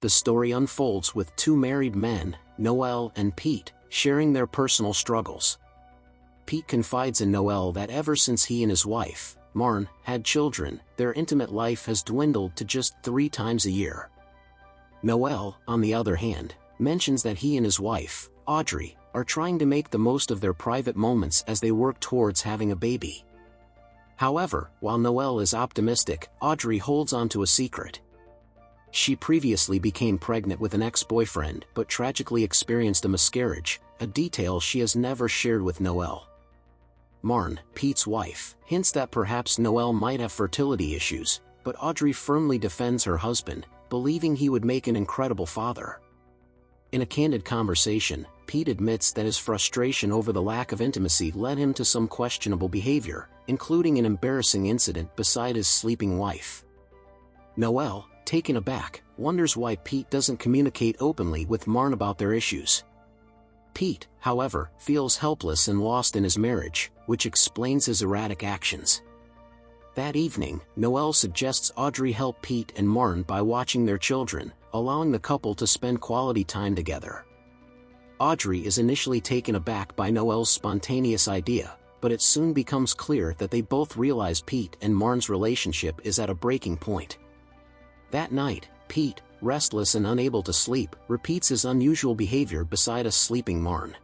The story unfolds with two married men, Noel and Pete, sharing their personal struggles. Pete confides in Noel that ever since he and his wife, Marn, had children, their intimate life has dwindled to just 3 times a year. Noel, on the other hand, mentions that he and his wife, Audrey, are trying to make the most of their private moments as they work towards having a baby. However, while Noel is optimistic, Audrey holds on to a secret. She previously became pregnant with an ex-boyfriend but tragically experienced a miscarriage, a detail she has never shared with Noel. Marn, Pete's wife, hints that perhaps Noel might have fertility issues, but Audrey firmly defends her husband, believing he would make an incredible father. In a candid conversation, Pete admits that his frustration over the lack of intimacy led him to some questionable behavior, including an embarrassing incident beside his sleeping wife. Noel, taken aback, wonders why Pete doesn't communicate openly with Marn about their issues. Pete, however, feels helpless and lost in his marriage, which explains his erratic actions. That evening, Noel suggests Audrey help Pete and Marn by watching their children, allowing the couple to spend quality time together. Audrey is initially taken aback by Noel's spontaneous idea, but it soon becomes clear that they both realize Pete and Marn's relationship is at a breaking point. That night, Pete, restless and unable to sleep, repeats his unusual behavior beside a sleeping Marn.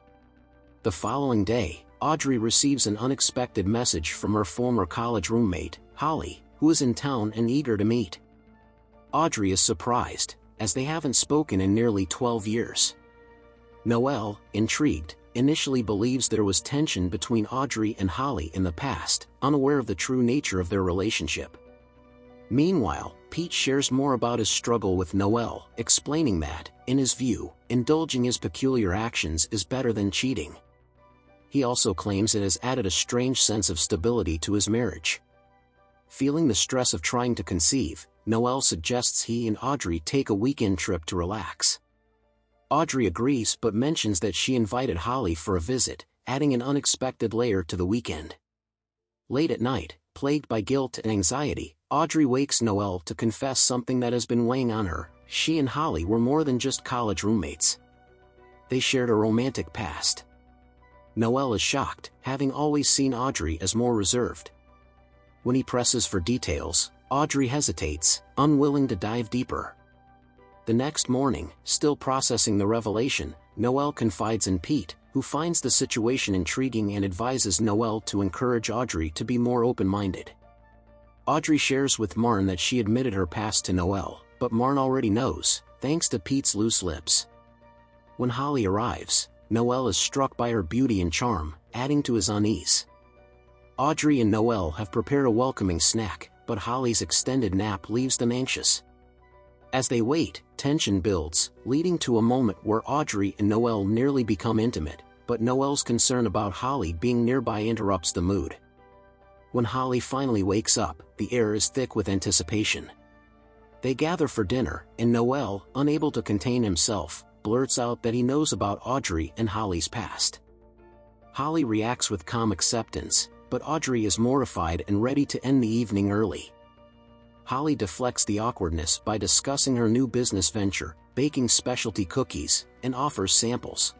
The following day, Audrey receives an unexpected message from her former college roommate, Holly, who is in town and eager to meet. Audrey is surprised, as they haven't spoken in nearly 12 years. Noel, intrigued, initially believes there was tension between Audrey and Holly in the past, unaware of the true nature of their relationship. Meanwhile, Pete shares more about his struggle with Noel, explaining that, in his view, indulging his peculiar actions is better than cheating. He also claims it has added a strange sense of stability to his marriage. Feeling the stress of trying to conceive, Noel suggests he and Audrey take a weekend trip to relax. Audrey agrees but mentions that she invited Holly for a visit, adding an unexpected layer to the weekend. Late at night, plagued by guilt and anxiety, Audrey wakes Noel to confess something that has been weighing on her. She and Holly were more than just college roommates. They shared a romantic past. Noel is shocked, having always seen Audrey as more reserved. When he presses for details, Audrey hesitates, unwilling to dive deeper. The next morning, still processing the revelation, Noel confides in Pete, who finds the situation intriguing and advises Noel to encourage Audrey to be more open-minded. Audrey shares with Marn that she admitted her past to Noel, but Marn already knows, thanks to Pete's loose lips. When Holly arrives, Noel is struck by her beauty and charm, adding to his unease. Audrey and Noel have prepared a welcoming snack, but Holly's extended nap leaves them anxious. As they wait, tension builds, leading to a moment where Audrey and Noel nearly become intimate, but Noel's concern about Holly being nearby interrupts the mood. When Holly finally wakes up, the air is thick with anticipation. They gather for dinner, and Noel, unable to contain himself, blurts out that he knows about Audrey and Holly's past. Holly reacts with calm acceptance, but Audrey is mortified and ready to end the evening early. Holly deflects the awkwardness by discussing her new business venture, baking specialty cookies, and offers samples.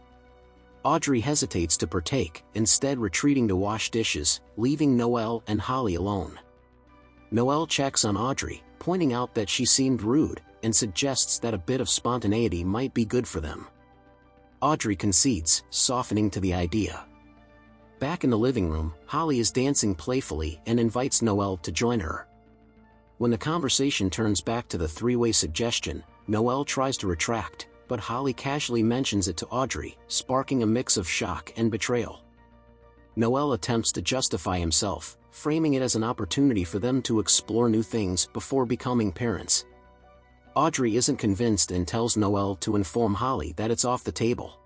Audrey hesitates to partake, instead retreating to wash dishes, leaving Noel and Holly alone. Noel checks on Audrey, pointing out that she seemed rude, and suggests that a bit of spontaneity might be good for them. Audrey concedes, softening to the idea. Back in the living room, Holly is dancing playfully and invites Noel to join her. When the conversation turns back to the three-way suggestion, Noel tries to retract, but Holly casually mentions it to Audrey, sparking a mix of shock and betrayal. Noel attempts to justify himself, framing it as an opportunity for them to explore new things before becoming parents. Audrey isn't convinced and tells Noel to inform Holly that it's off the table.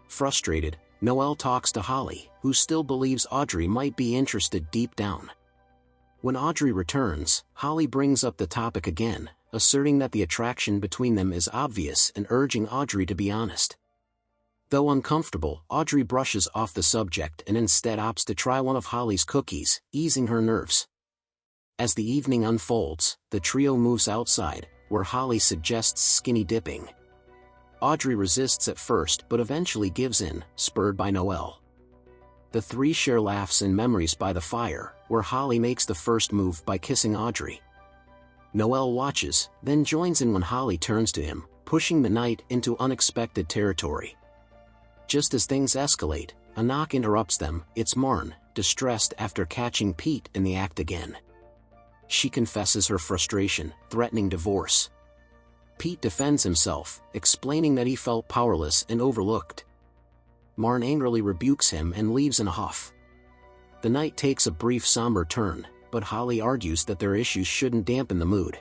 Frustrated, Noel talks to Holly, who still believes Audrey might be interested deep down. When Audrey returns, Holly brings up the topic again, asserting that the attraction between them is obvious and urging Audrey to be honest. Though uncomfortable, Audrey brushes off the subject and instead opts to try one of Holly's cookies, easing her nerves. As the evening unfolds, the trio moves outside, where Holly suggests skinny dipping. Audrey resists at first but eventually gives in, spurred by Noel. The three share laughs and memories by the fire, where Holly makes the first move by kissing Audrey. Noel watches, then joins in when Holly turns to him, pushing the night into unexpected territory. Just as things escalate, a knock interrupts them. It's Marn, distressed after catching Pete in the act again. She confesses her frustration, threatening divorce. Pete defends himself, explaining that he felt powerless and overlooked. Marn angrily rebukes him and leaves in a huff. The night takes a brief somber turn, but Holly argues that their issues shouldn't dampen the mood.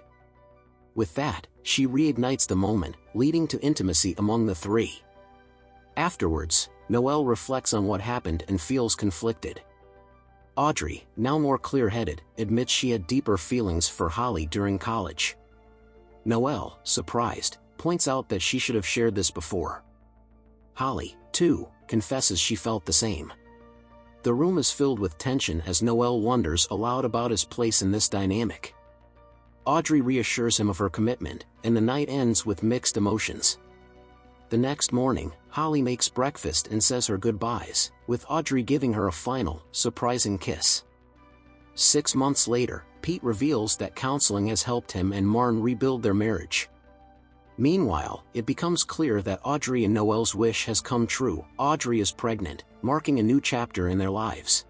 With that, she reignites the moment, leading to intimacy among the three. Afterwards, Noel reflects on what happened and feels conflicted. Audrey, now more clear-headed, admits she had deeper feelings for Holly during college. Noel, surprised, points out that she should have shared this before. Holly, too, confesses she felt the same. The room is filled with tension as Noel wonders aloud about his place in this dynamic. Audrey reassures him of her commitment, and the night ends with mixed emotions. The next morning, Holly makes breakfast and says her goodbyes, with Audrey giving her a final, surprising kiss. 6 months later, Pete reveals that counseling has helped him and Marn rebuild their marriage. Meanwhile, it becomes clear that Audrey and Noel's wish has come true. Audrey is pregnant, marking a new chapter in their lives.